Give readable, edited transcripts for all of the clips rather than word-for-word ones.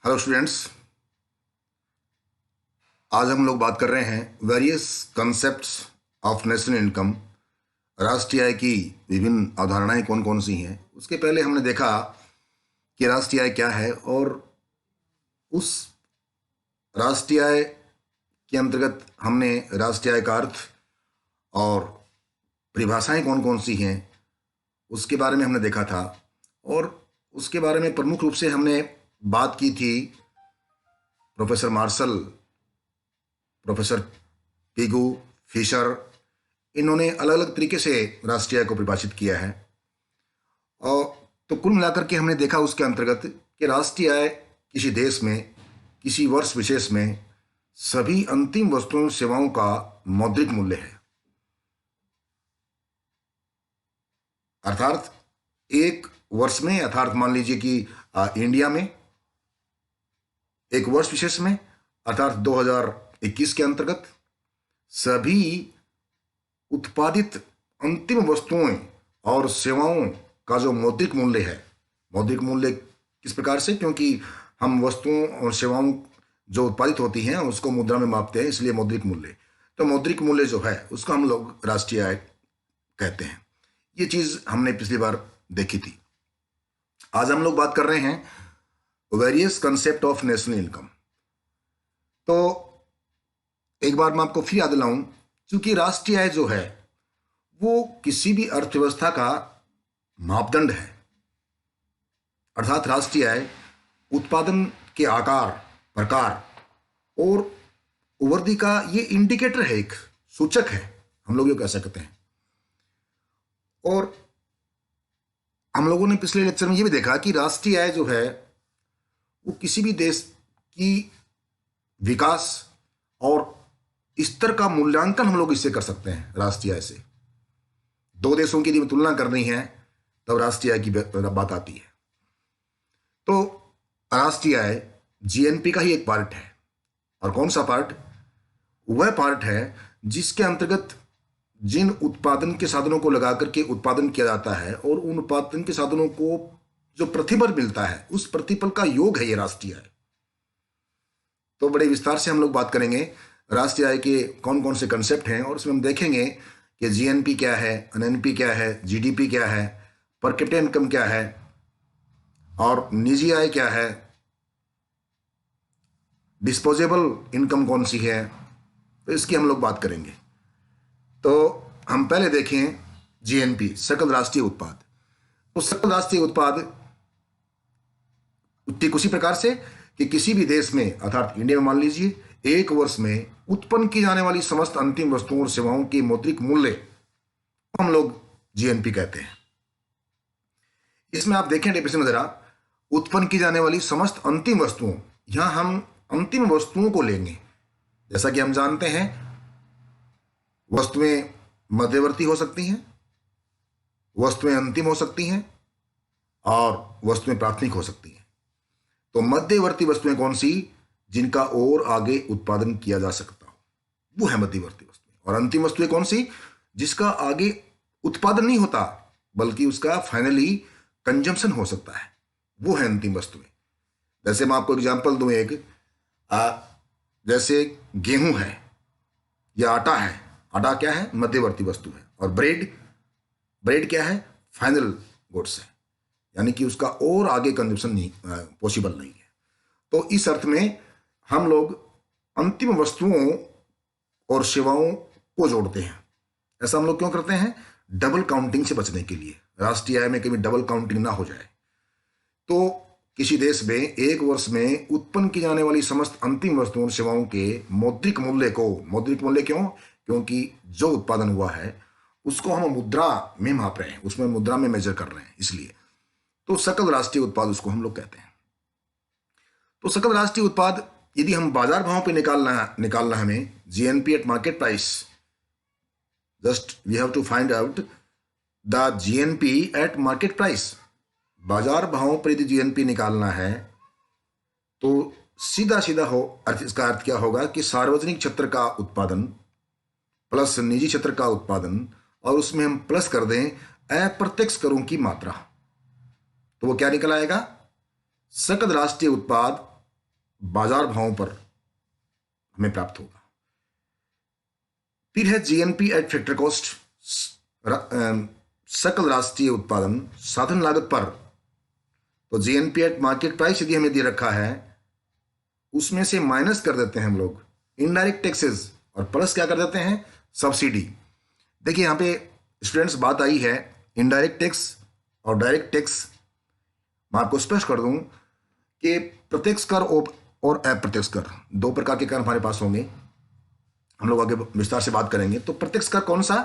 Hello students. आज हम लोग बात कर रहे हैं various concepts of national income. राष्ट्रीय आय की विभिन्न अवधारणाएं कौन कौन सी हैं। उसके पहले हमने देखा कि राष्ट्रीय आय क्या है और उस राष्ट्रीय आय के अंतर्गत हमने राष्ट्रीय आय का अर्थ और परिभाषाएं कौन कौन सी हैं उसके बारे में हमने देखा था। और उसके बारे में प्रमुख रूप से हमने बात की थी professor Marshall, professor Pigou, Fisher, इन्होंने अलग अलग तरीके से राष्ट्रीय आय को परिभाषित किया है। और तो कुल मिलाकर के हमने देखा उसके अंतर्गत कि राष्ट्रीय आय किसी देश में किसी वर्ष विशेष में सभी अंतिम वस्तुओं सेवाओं का मौद्रिक मूल्य है। अर्थात एक वर्ष में, अर्थात मान लीजिए कि इंडिया में एक वर्ष विशेष में अर्थात 2021 के अंतर्गत सभी उत्पादित अंतिम वस्तुओं और सेवाओं का जो मौद्रिक मूल्य है, मौद्रिक मूल्य किस प्रकार से, क्योंकि हम वस्तुओं और सेवाओं जो उत्पादित होती हैं उसको मुद्रा में मापते हैं, इसलिए मौद्रिक मूल्य। तो मौद्रिक मूल्य जो है उसको हम लोग राष्ट्रीय आय कहते हैं। ये चीज हमने पिछली बार देखी थी। आज हम लोग बात कर रहे हैं various concept of national income. तो एक बार मैं आपको फिर याद दिलाऊं, क्योंकि राष्ट्रीय आय जो है वो किसी भी अर्थव्यवस्था का मापदंड है। अर्थात राष्ट्रीय आय उत्पादन के आकार, प्रकार और वृद्धि का ये इंडिकेटर है, एक सूचक है, हम लोग ये कह सकते हैं। और हम लोगों ने पिछले लेक्चर में ये भी देखा कि राष्ट्रीय आय जो है वो किसी भी देश की विकास और स्तर का मूल्यांकन हम लोग इससे कर सकते हैं। राष्ट्रीय आय से दो देशों की यदि तुलना करनी है तब राष्ट्रीय आय की बात आती है। तो राष्ट्रीय आय जीएनपी का ही एक पार्ट है। और कौन सा पार्ट? वह पार्ट है जिसके अंतर्गत जिन उत्पादन के साधनों को लगा करके उत्पादन किया जाता है और उन उत्पादन के साधनों को जो प्रतिफल मिलता है उस प्रतिफल का योग है ये राष्ट्रीय आय। तो बड़े विस्तार से हम लोग बात करेंगे राष्ट्रीय आय के कौन कौन से कंसेप्ट हैं, और उसमें हम देखेंगे कि जीएनपी क्या है, एनएनपी क्या है, जीडीपी क्या है, पर कैपिटा इनकम क्या है और निजी आय क्या है, डिस्पोजेबल इनकम कौन सी है। तो इसकी हम लोग बात करेंगे। तो हम पहले देखें जीएनपी, सकल राष्ट्रीय उत्पाद। तो सकल राष्ट्रीय उत्पाद ठीक उसी प्रकार से कि किसी भी देश में अर्थात इंडिया में मान लीजिए एक वर्ष में उत्पन्न की जाने वाली समस्त अंतिम वस्तुओं और सेवाओं के मौद्रिक मूल्य को हम लोग जीएनपी कहते हैं। इसमें आप देखें डेफिनेशन में जरा, उत्पन्न की जाने वाली समस्त अंतिम वस्तुओं, यहां हम अंतिम वस्तुओं को लेंगे। जैसा कि हम जानते हैं वस्तुएं मध्यवर्ती हो सकती हैं, वस्तुएं अंतिम हो सकती हैं और वस्तुएं प्राथमिक हो सकती हैं। तो मध्यवर्ती वस्तुएं कौन सी? जिनका और आगे उत्पादन किया जा सकता हो, वो है मध्यवर्ती वस्तुएं। और अंतिम वस्तुएं कौन सी? जिसका आगे उत्पादन नहीं होता बल्कि उसका फाइनली कंजम्पशन हो सकता है, वो है अंतिम वस्तुएं। जैसे मैं आपको एग्जांपल दूं, एक जैसे गेहूं है या आटा है। आटा क्या है? मध्यवर्ती वस्तु है। और ब्रेड क्या है? फाइनल गुड्स है, यानी कि उसका और आगे कंजम्पशन नहीं पॉसिबल नहीं है। तो इस अर्थ में हम लोग अंतिम वस्तुओं और सेवाओं को जोड़ते हैं। ऐसा हम लोग क्यों करते हैं? डबल काउंटिंग से बचने के लिए, राष्ट्रीय आय में कभी डबल काउंटिंग ना हो जाए। तो किसी देश में एक वर्ष में उत्पन्न की जाने वाली समस्त अंतिम वस्तुओं और सेवाओं के मौद्रिक मूल्य को, मौद्रिक मूल्य क्यों? क्योंकि जो उत्पादन हुआ है उसको हम मुद्रा में माप रहे हैं, उसमें मुद्रा में मेजर कर रहे हैं, इसलिए तो सकल राष्ट्रीय उत्पाद उसको हम लोग कहते हैं। तो सकल राष्ट्रीय उत्पाद यदि हम बाजार भाव पे निकालना हमें GNP at market price, just we have to find out the GNP at market price. बाजार भाव पर यदि जीएनपी निकालना है तो सीधा सीधा इसका अर्थ क्या होगा कि सार्वजनिक क्षेत्र का उत्पादन प्लस निजी क्षेत्र का उत्पादन, और उसमें हम प्लस कर दें अप्रत्यक्ष करों की मात्रा, तो वो क्या निकल आएगा? सकल राष्ट्रीय उत्पाद बाजार भावों पर हमें प्राप्त होगा। फिर है जीएनपी एट फैक्टर कॉस्ट, सकल राष्ट्रीय उत्पादन साधन लागत पर। तो जीएनपी एट मार्केट प्राइस यदि हमें दे रखा है, उसमें से माइनस कर देते हैं हम लोग इनडायरेक्ट टैक्सेस और प्लस क्या कर देते हैं, सब्सिडी। देखिए यहां पे स्टूडेंट्स बात आई है इनडायरेक्ट टैक्स और डायरेक्ट टैक्स। मैं आपको स्पष्ट कर दूं कि प्रत्यक्ष कर और अप्रत्यक्ष कर, दो प्रकार के कर हमारे पास होंगे, हम लोग आगे विस्तार से बात करेंगे। तो प्रत्यक्ष कर कौन सा,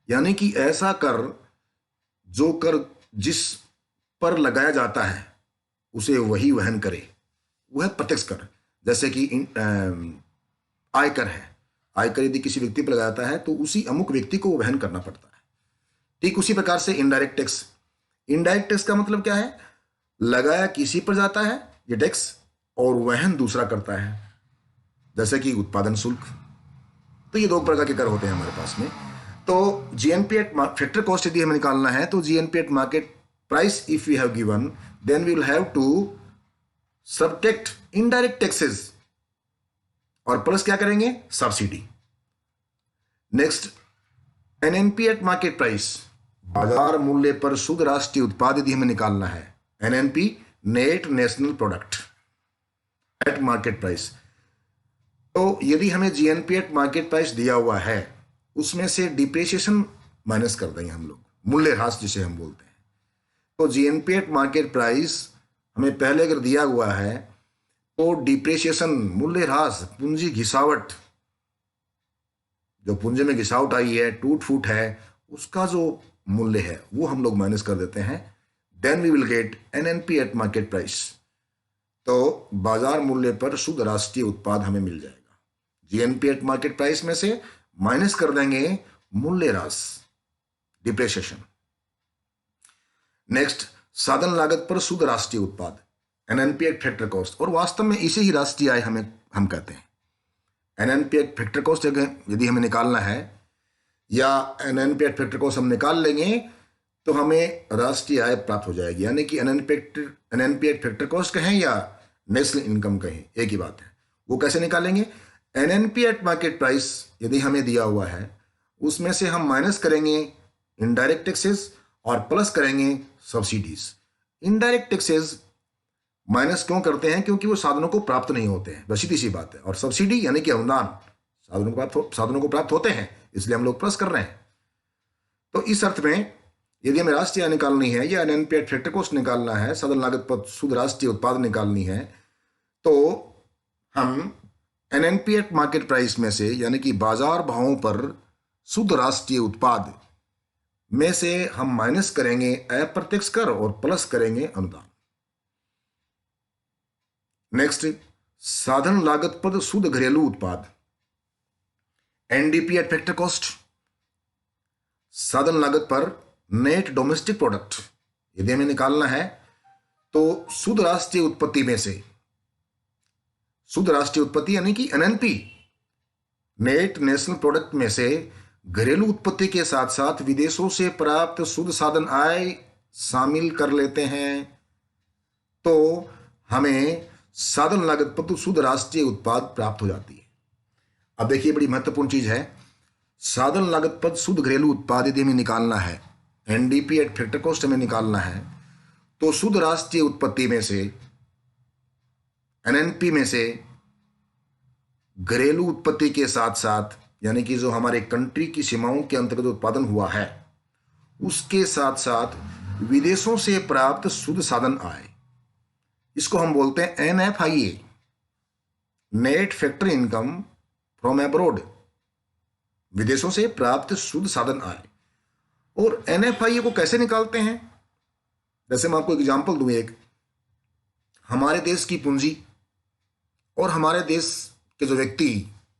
यानी कि ऐसा कर जो कर जिस पर लगाया जाता है उसे वही वहन करे, वह है प्रत्यक्ष कर। जैसे कि आयकर है, आयकर यदि किसी व्यक्ति पर लगाया जाता है तो उसी अमुक व्यक्ति को वहन करना पड़ता है। ठीक उसी प्रकार से इनडायरेक्ट टैक्स, इनडायरेक्ट टैक्स का मतलब क्या है, लगाया किसी पर जाता है ये टैक्स और वहन दूसरा करता है, जैसे कि उत्पादन शुल्क। तो ये दो प्रकार के कर होते हैं हमारे पास में। तो जीएनपी एट फैक्टर कॉस्ट यदि हमें निकालना है तो GNP at market price if we have given, then we will have to subtract indirect taxes और प्लस क्या करेंगे, subsidy. Next NNP at market price, बाजार मूल्य पर शुद्ध राष्ट्रीय उत्पाद यदि हमें निकालना है, NNP net national product at market price. तो यदि हमें जीएनपी एट मार्केट प्राइस दिया हुआ है, उसमें से डिप्रिसिएशन माइनस कर देंगे हम लोग, मूल्यह्रास जिसे हम बोलते हैं। तो जीएनपी एट मार्केट प्राइस हमें पहले अगर दिया हुआ है तो डिप्रिसिएशन, मूल्यह्रास, पूंजी घिसावट, जो पूंजी में घिसावट आई है, टूट फूट है, उसका जो मूल्य है वो हम लोग माइनस कर देते हैं। Then we will get NNP at market price. तो बाजार मूल्य पर शुद्ध राष्ट्रीय उत्पाद हमें मिल जाएगा। जीएनपी एट मार्केट प्राइस में से माइनस कर देंगे मूल्यह्रास, डिप्रिसिएशन। नेक्स्ट साधन लागत पर शुद्ध राष्ट्रीय उत्पाद, एनएनपी एट फैक्टर कॉस्ट, और वास्तव में इसे ही राष्ट्रीय आय हम कहते हैं। एनएनपी एट फैक्टर कॉस्ट यदि हमें निकालना है या एनएनपी एट फैक्टर कॉस्ट हम निकाल लेंगे तो हमें राष्ट्रीय आय प्राप्त हो जाएगी। यानी कि एनएनपी एट फैक्टर कॉस्ट कहें या नेशनल इनकम कहें, एक ही बात है। वो कैसे निकालेंगे, एनएनपी एट मार्केट प्राइस यदि हमें दिया हुआ है, उसमें से हम माइनस करेंगे इनडायरेक्ट टैक्सेस और प्लस करेंगे सब्सिडीज। इनडायरेक्ट टैक्सेस माइनस क्यों करते हैं, क्योंकि वो साधनों को प्राप्त नहीं होते हैं, बस सीधी सी बात है। और सब्सिडी यानी कि अनुदान साधनों को प्राप्त होते हैं, इसलिए हम लोग प्लस कर रहे हैं। तो इस अर्थ में यदि हमें राष्ट्रीय आय निकालनी है या एनएनपी एट फैक्टर कॉस्ट निकालना है, साधन लागत पर शुद्ध राष्ट्रीय उत्पाद निकालनी है, तो हम एनएनपी एट मार्केट प्राइस में से, यानी कि बाजार भावों पर शुद्ध राष्ट्रीय उत्पाद में से हम माइनस करेंगे अप्रत्यक्ष कर और प्लस करेंगे अनुदान। नेक्स्ट साधन लागत पर शुद्ध घरेलू उत्पाद, एनडीपी एट फैक्टर कॉस्ट। साधन लागत पर नेट डोमेस्टिक प्रोडक्ट यदि हमें निकालना है तो शुद्ध राष्ट्रीय उत्पत्ति में से, शुद्ध राष्ट्रीय उत्पत्ति यानी कि एनएनपी, नेट नेशनल प्रोडक्ट में से घरेलू उत्पत्ति के साथ साथ विदेशों से प्राप्त शुद्ध साधन आय शामिल कर लेते हैं, तो हमें साधन लागत पर तो शुद्ध राष्ट्रीय उत्पाद प्राप्त हो जाती है। अब देखिए बड़ी महत्वपूर्ण चीज है, साधन लागत पर शुद्ध घरेलू उत्पाद यदि हमें निकालना है, एनडीपी एट फैक्टर कॉस्ट हमें निकालना है, तो शुद्ध राष्ट्रीय उत्पत्ति में से, एनएनपी में से घरेलू उत्पत्ति के साथ साथ, यानी कि जो हमारे कंट्री की सीमाओं के अंतर्गत उत्पादन हुआ है, उसके साथ साथ विदेशों से प्राप्त शुद्ध साधन आय, इसको हम बोलते हैं NFIA, net factor income from abroad, विदेशों से प्राप्त शुद्ध साधन आय। और एनएफआईए को कैसे निकालते हैं, जैसे मैं आपको एग्जांपल दूं, एक हमारे देश की पूंजी और हमारे देश के जो व्यक्ति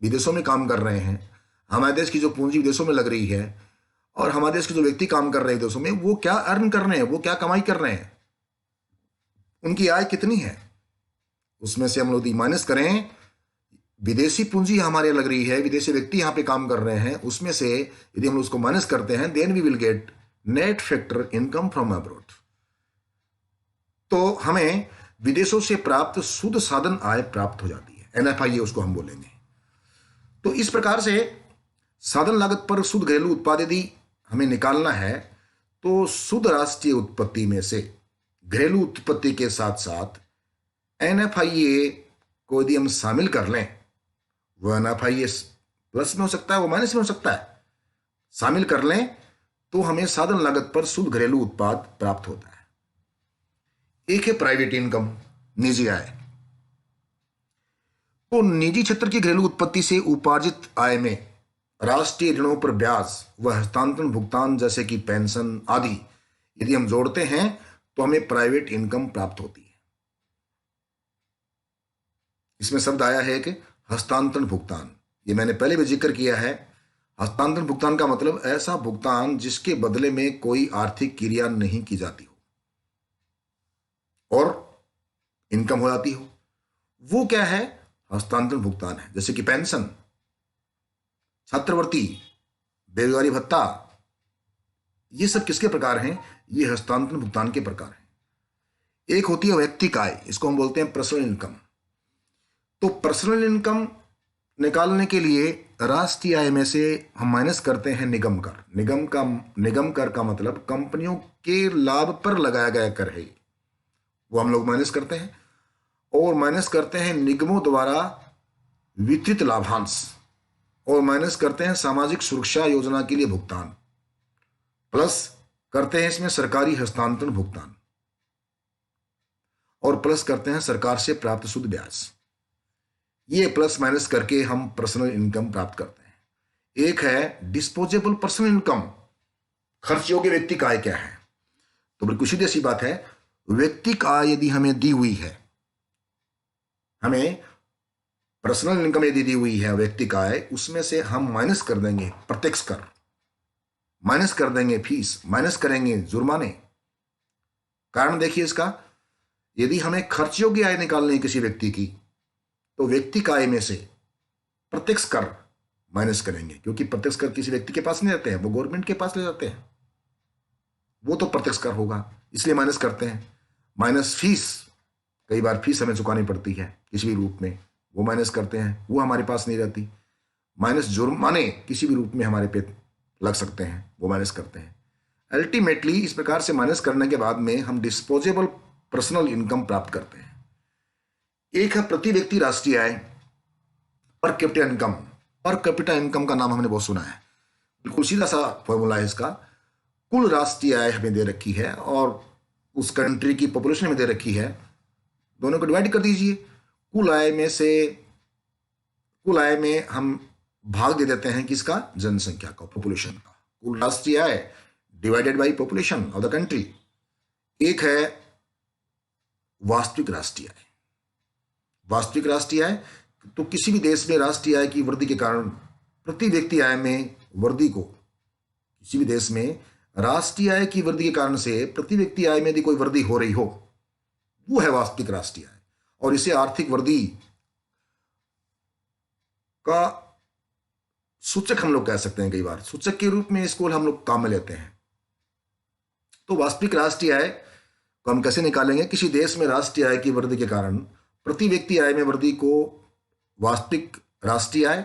विदेशों में काम कर रहे हैं, हमारे देश की जो पूंजी विदेशों में लग रही है और हमारे देश के जो व्यक्ति काम कर रहे हैं विदेशों में, वो क्या अर्न कर रहे हैं, वो क्या कमाई कर रहे हैं, उनकी आय कितनी है, उसमें से हम लोग माइनस करें विदेशी पूंजी हमारे लग रही है, विदेशी व्यक्ति यहां पे काम कर रहे हैं, उसमें से यदि हम उसको माइनस करते हैं, then we will get net factor income from abroad. तो हमें विदेशों से प्राप्त शुद्ध साधन आय प्राप्त हो जाती है, NFIA उसको हम बोलेंगे। तो इस प्रकार से साधन लागत पर शुद्ध घरेलू उत्पाद यदि हमें निकालना है तो शुद्ध राष्ट्रीय उत्पत्ति में से घरेलू उत्पत्ति के साथ साथ NFIA को यदि हम शामिल कर लें, वो NFIA प्लस में हो सकता है, वो माइनस में हो सकता है, शामिल कर लें तो हमें साधन लागत पर शुद्ध घरेलू उत्पाद प्राप्त होता है। एक है प्राइवेट इनकम, निजी आय। तो निजी क्षेत्र की घरेलू उत्पत्ति से उपार्जित आय में राष्ट्रीय ऋणों पर ब्याज व हस्तांतरण भुगतान जैसे कि पेंशन आदि यदि हम जोड़ते हैं तो हमें प्राइवेट इनकम प्राप्त होती है। इसमें शब्द आया है कि हस्तांतरण भुगतान, ये मैंने पहले भी जिक्र किया है। हस्तांतरण भुगतान का मतलब ऐसा भुगतान जिसके बदले में कोई आर्थिक क्रिया नहीं की जाती हो और इनकम हो जाती हो, वो क्या है? हस्तांतरण भुगतान है। जैसे कि पेंशन, छात्रवृत्ति, बेरोजगारी भत्ता, ये सब किसके प्रकार हैं? ये हस्तांतरण भुगतान के प्रकार हैं। एक होती है व्यक्तिगत आय, इसको हम बोलते हैं पर्सनल इनकम। तो पर्सनल इनकम निकालने के लिए राष्ट्रीय आय में से हम माइनस करते हैं निगम कर। निगम कर का मतलब कंपनियों के लाभ पर लगाया गया कर है, वो हम लोग माइनस करते हैं। और माइनस करते हैं निगमों द्वारा वितरित लाभांश, और माइनस करते हैं सामाजिक सुरक्षा योजना के लिए भुगतान, प्लस करते हैं इसमें सरकारी हस्तांतरण भुगतान, और प्लस करते हैं सरकार से प्राप्त शुद्ध ब्याज। ये प्लस माइनस करके हम पर्सनल इनकम प्राप्त करते हैं। एक है डिस्पोजेबल पर्सनल इनकम, खर्च योग्य व्यक्तिगत आय क्या है? तो बिल्कुल सीधी सी बात है, व्यक्तिगत आय यदि हमें दी हुई है, हमें पर्सनल इनकम यदि दी हुई है व्यक्तिगत आय, उसमें से हम माइनस कर देंगे प्रत्यक्ष कर, माइनस कर देंगे फीस, माइनस करेंगे जुर्माने। कारण देखिए इसका, यदि हमें खर्च योग्य आय निकालनी है किसी व्यक्ति की, तो व्यक्तिगत आय में से प्रत्यक्ष कर माइनस करेंगे, क्योंकि प्रत्यक्ष कर किसी व्यक्ति के पास नहीं रहते हैं, वो गवर्नमेंट के पास ले जाते हैं, वो तो प्रत्यक्ष कर होगा, इसलिए माइनस करते हैं। माइनस फीस, कई बार फीस हमें चुकानी पड़ती है किसी भी रूप में, वो माइनस करते हैं, वो हमारे पास नहीं रहती। माइनस जुर्माने किसी भी रूप में हमारे पे लग सकते हैं, वो माइनस करते हैं। अल्टीमेटली इस प्रकार से माइनस करने के बाद में हम डिस्पोजेबल पर्सनल इनकम प्राप्त करते हैं। एक है प्रति व्यक्ति राष्ट्रीय आय, per capita income. Per capita income का नाम हमने बहुत सुना है, बिल्कुल सीधा सा फॉर्मूला है इसका। कुल राष्ट्रीय आय हमें दे रखी है और उस कंट्री की पॉपुलेशन में दे रखी है, दोनों को डिवाइड कर दीजिए। कुल आय में हम भाग दे देते हैं किसका? जनसंख्या का, पॉपुलेशन का। कुल राष्ट्रीय आय divided by population of the country. एक है वास्तविक राष्ट्रीय आय। वास्तविक राष्ट्रीय आय, तो किसी भी देश में राष्ट्रीय आय की वृद्धि के कारण प्रति व्यक्ति आय में वृद्धि को, किसी भी देश में राष्ट्रीय आय की वृद्धि के कारण से प्रति व्यक्ति आय में यदि कोई वृद्धि हो रही हो, वो है वास्तविक राष्ट्रीय आय। और इसे आर्थिक वृद्धि का सूचक हम लोग कह सकते हैं, कई बार सूचक के रूप में इसको हम लोग काम में लेते हैं। तो वास्तविक राष्ट्रीय आय को हम कैसे निकालेंगे? किसी देश में राष्ट्रीय आय की वृद्धि के कारण प्रति व्यक्ति आय में वृद्धि को वास्तविक राष्ट्रीय आय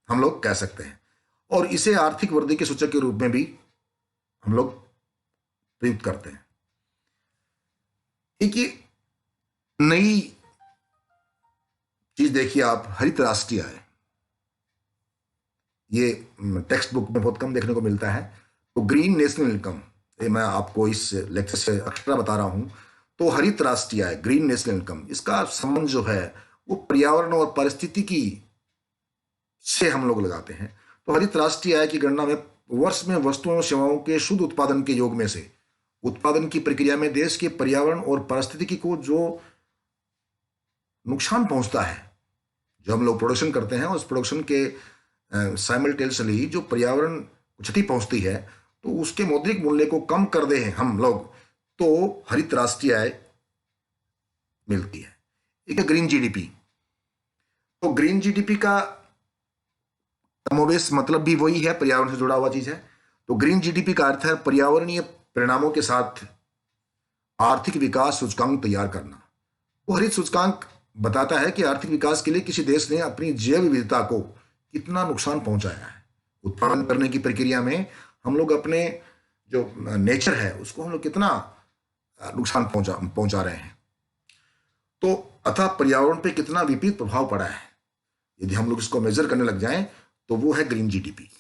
हम लोग कह सकते हैं, और इसे आर्थिक वृद्धि के सूचक के रूप में भी हम लोग प्रयुक्त करते हैं। एक नई चीज देखिए आप, हरित राष्ट्रीय आय। ये टेक्स्ट बुक में बहुत कम देखने को मिलता है। तो ग्रीन नेशनल इनकम, ये मैं आपको इस लेक्चर से एक्स्ट्रा बता रहा हूं। तो हरित राष्ट्रीय आय, ग्रीन नेशनल इनकम, इसका संबंध जो है वो पर्यावरण और पारिस्थितिकी से हम लोग लगाते हैं। तो हरित राष्ट्रीय आय की गणना में वर्ष में वस्तुओं और सेवाओं के शुद्ध उत्पादन के योग में से उत्पादन की प्रक्रिया में देश के पर्यावरण और पारिस्थितिकी को जो नुकसान पहुंचता है, जो हम लोग प्रोडक्शन करते हैं, उस प्रोडक्शन के साइमल्टेनियसली जो पर्यावरण को क्षति पहुंचती है, तो उसके मौद्रिक मूल्य को कम कर दे हम लोग, तो हरित राष्ट्रीय आय मिलती है। एक है ग्रीन जीडीपी। तो ग्रीन जीडीपी का कमोबेश मतलब भी वही है, पर्यावरण से जुड़ा हुआ चीज है। तो ग्रीन जीडीपी का अर्थ है पर्यावरणीय परिणामों के साथ आर्थिक विकास सूचकांक तैयार करना। वो हरित सूचकांक बताता है कि आर्थिक विकास के लिए किसी देश ने अपनी जैव विविधता को कितना नुकसान पहुंचाया है। उत्पादन करने की प्रक्रिया में हम लोग अपने जो नेचर है उसको हम लोग कितना नुकसान पहुंचा रहे हैं। तो अतः पर्यावरण पे कितना विपरीत प्रभाव पड़ा है। यदि हम लोग इसको मेजर करने लग जाएं तो वो है ग्रीन जीडीपी।